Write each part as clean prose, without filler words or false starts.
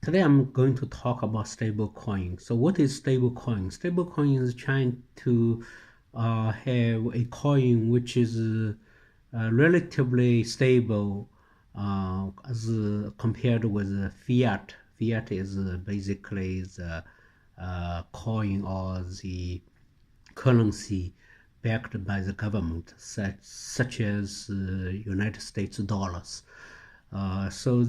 Today I'm going to talk about stablecoin. So what is stablecoin? Stablecoin is trying to have a coin which is relatively stable as compared with fiat. Fiat is basically the coin or the currency backed by the government, such as United States dollars. So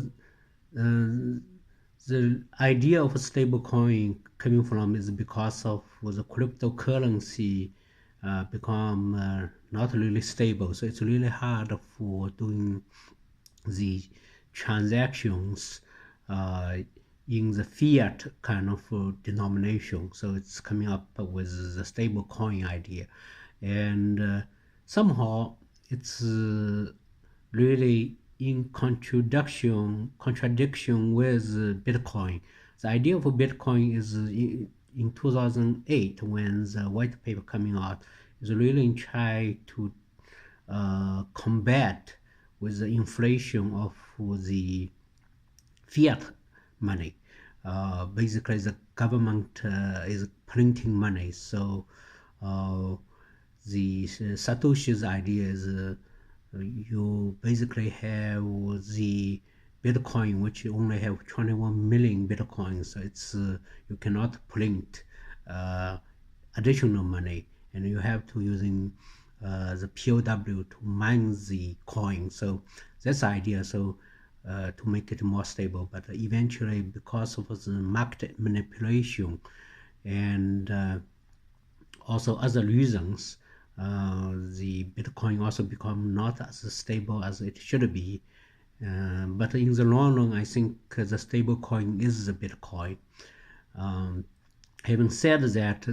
the idea of a stable coin coming from is because of the cryptocurrency become not really stable. So it's really hard for doing the transactions in the fiat kind of denomination. So it's coming up with the stable coin idea. And somehow it's really in contradiction with Bitcoin. The idea of Bitcoin is in 2008 when the white paper coming out is really try to combat with the inflation of the fiat money. Basically, the government is printing money, so the Satoshi's idea is you basically have the Bitcoin, which only have 21 million Bitcoins. So it's you cannot print additional money, and you have to using the POW to mine the coin. So that's the idea. So to make it more stable, but eventually because of the market manipulation and also other reasons, the Bitcoin also become not as stable as it should be. But in the long run, I think the stable coin is the Bitcoin. Having said that,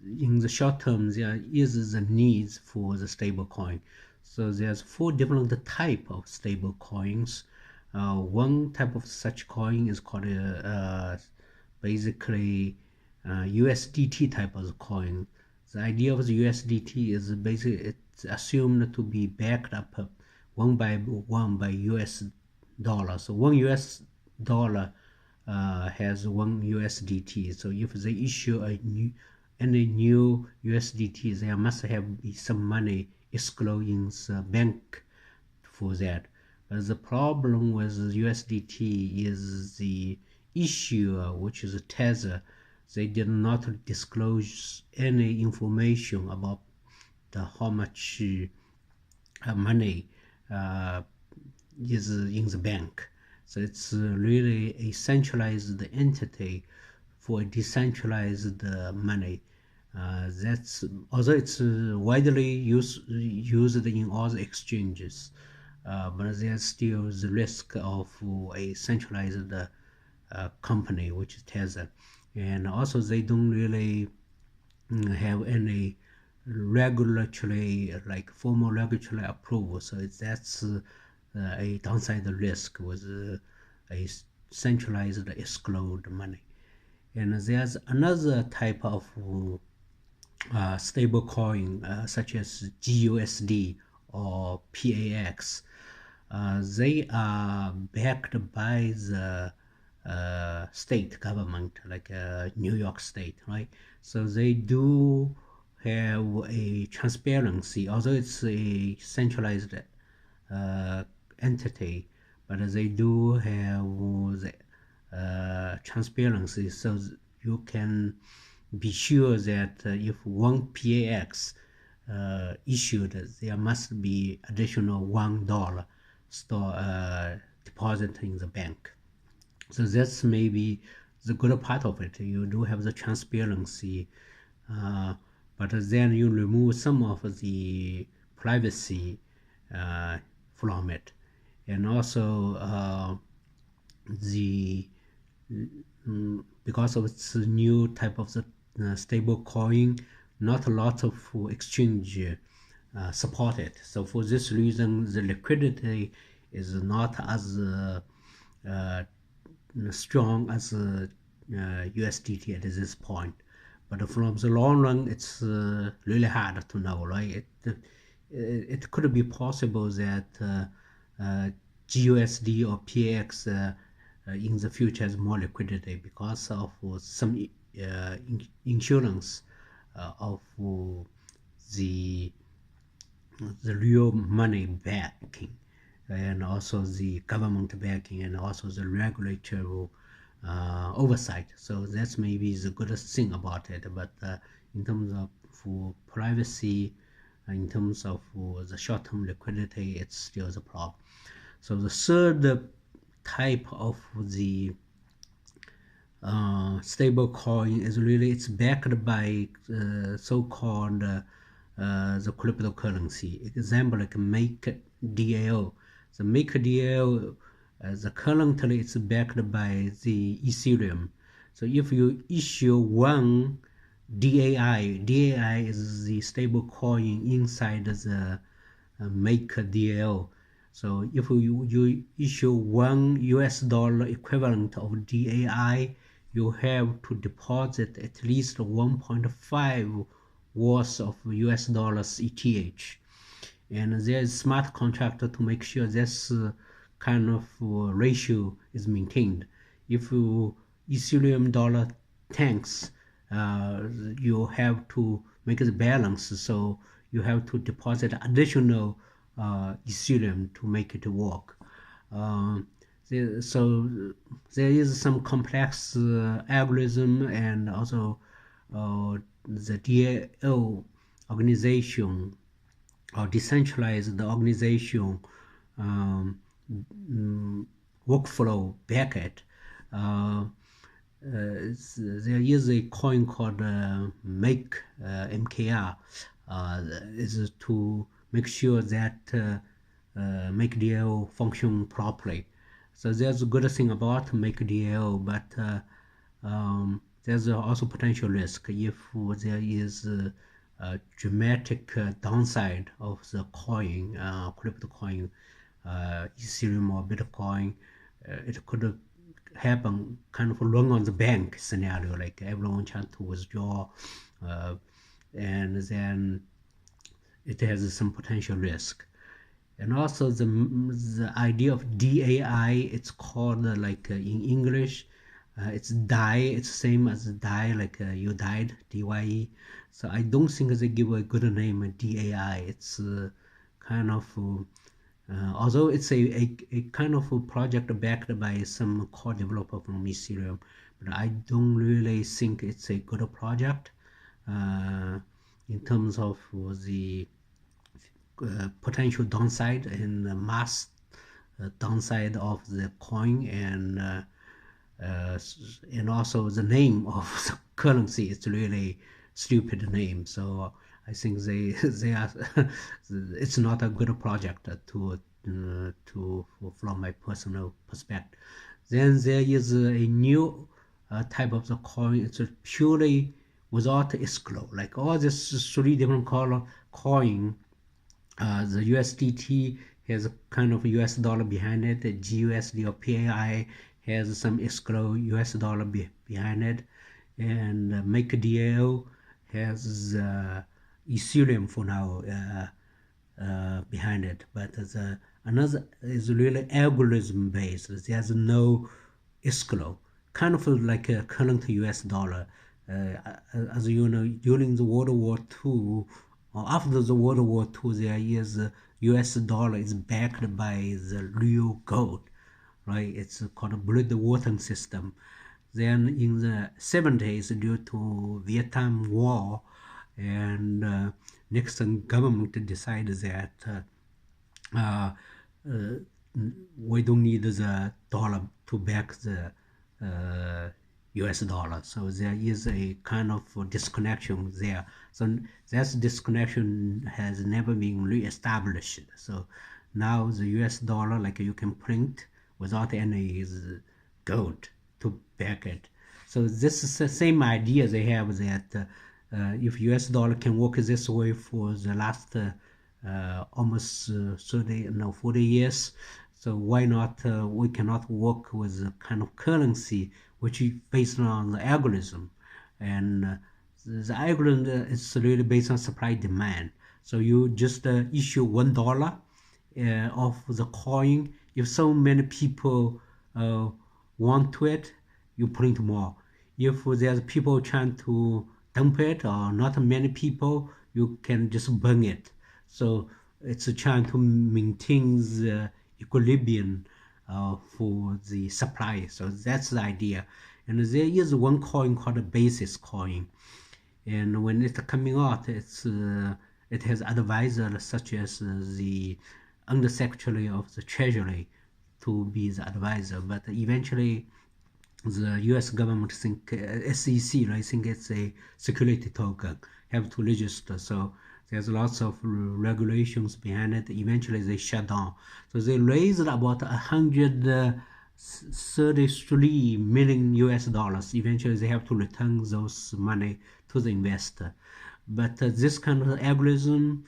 in the short term, there is the needs for the stable coin. So there's 4 different type of stable coins. One type of such coin is called basically USDT type of coin. The idea of the USDT is basically it's assumed to be backed up one by one by US dollar. So one US dollar has one USDT. So if they issue any new USDT, there must have some money escrow in the bank for that. But the problem with USDT is the issuer, which is Tether. They did not disclose any information about how much money is in the bank. So it's really a centralized entity for decentralized money. That's although it's widely used in all the exchanges, but there's still the risk of a centralized company, which is Tether, and also they don't really have any regulatory, like formal regulatory approval. So that's a downside risk with a centralized exclude money. And there's another type of stable coin such as GUSD or PAX. They are backed by the state government, like New York State, right? So they do have a transparency, although it's a centralized entity, but they do have the transparency, so you can be sure that if one PAX issued, there must be additional $1 deposit in the bank. So that's maybe the good part of it. You do have the transparency, but then you remove some of the privacy from it, and also the because of its new type of the stable coin, not a lot of exchange support it. So for this reason, the liquidity is not as strong as USDT at this point. But from the long run, it's really hard to know, right? It could be possible that GUSD or PX in the future has more liquidity because of some insurance of the real money backing, and also the government backing, and also the regulatory oversight. So that's maybe the good thing about it. But in terms of for privacy, in terms of the short-term liquidity, it's still the problem. So the third type of the stable coin is really, it's backed by so-called the cryptocurrency. Example like MakerDAO. The MakerDAO, the currently it's backed by the Ethereum. So if you issue one DAI is the stable coin inside the MakerDAO. So if you issue $1 equivalent of DAI, you have to deposit at least 1.5 worth of US dollars ETH. And there's smart contract to make sure this kind of ratio is maintained. If Ethereum dollar tanks, you have to make the balance, so you have to deposit additional Ethereum to make it work. So there is some complex algorithm, and also the DAO organization or decentralized organization workflow backend. There is a coin called Make MKR, is to make sure that MakerDAO function properly. So there's a good thing about MakerDAO, but there's also potential risk if there is a dramatic downside of the coin, crypto coin, Ethereum or Bitcoin. It could happen kind of run on the bank scenario, like everyone trying to withdraw, and then it has some potential risk. And also the idea of DAI, it's called like in English, it's die, it's same as die, like you died, DYE. So I don't think they give a good name, DAI. It's kind of, although it's a kind of a project backed by some core developer from Ethereum, but I don't really think it's a good project in terms of the potential downside and mass downside of the coin, and also the name of the currency is really stupid name. So I think they are it's not a good project to from my personal perspective. Then there is a new type of the coin. It's purely without escrow, like all these three different color coin. The USDT has a kind of US dollar behind it. The GUSD or PAI has some escrow US dollar behind it, and MakerDAO has Ethereum for now behind it. But another is really algorithm based. There's no escrow, kind of like a current US dollar. As you know, during the World War II, or after the World War II, there is US dollar is backed by the real gold, right? It's called a blood water system. Then in the 70s, due to Vietnam War, and Nixon government decided that we don't need the dollar to back the US dollar. So there is a kind of disconnection there. So that disconnection has never been re-established. So now the US dollar, like you can print without any gold to back it. So this is the same idea they have, that if US dollar can work this way for the last almost 40 years, so why not we cannot work with a kind of currency which is based on the algorithm, and the algorithm is really based on supply demand. So you just issue $1 of the coin. If so many people want to it, you print more. If there's people trying to dump it or not many people, you can just burn it. So it's trying to maintain the equilibrium for the supply. So that's the idea. And there is one coin called the basis coin. And when it's coming out, it has advisors such as the Undersecretary of the Treasury to be the advisor. But eventually, the U.S. government think SEC, I think it's a security token, have to register. So there's lots of regulations behind it. Eventually, they shut down. So they raised about 133 million US dollars. Eventually, they have to return those money to the investor. But this kind of algorithm,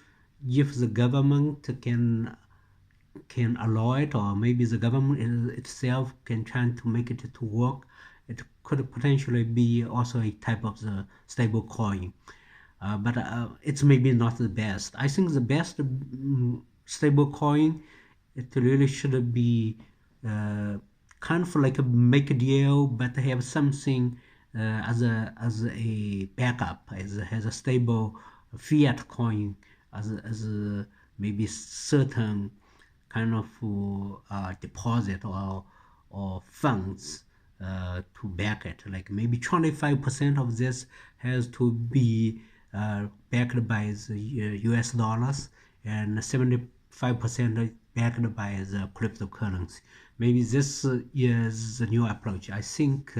if the government can allow it, or maybe the government itself can try to make it to work, it could potentially be also a type of the stable coin. But it's maybe not the best. I think the best stable coin, it really should be kind of like a make a deal, but have something as a backup, as a stable fiat coin, as maybe certain kind of deposit or funds to back it. Like maybe 25% of this has to be backed by the US dollars, and 75% backed by the cryptocurrency. Maybe this is the new approach. I think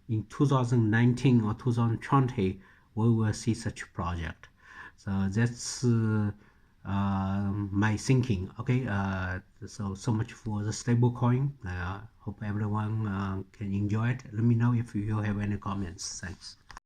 in 2019 or 2020 we will see such a project. So that's my thinking. Okay, so much for the stable coin. Hope everyone can enjoy it. Let me know if you have any comments. Thanks.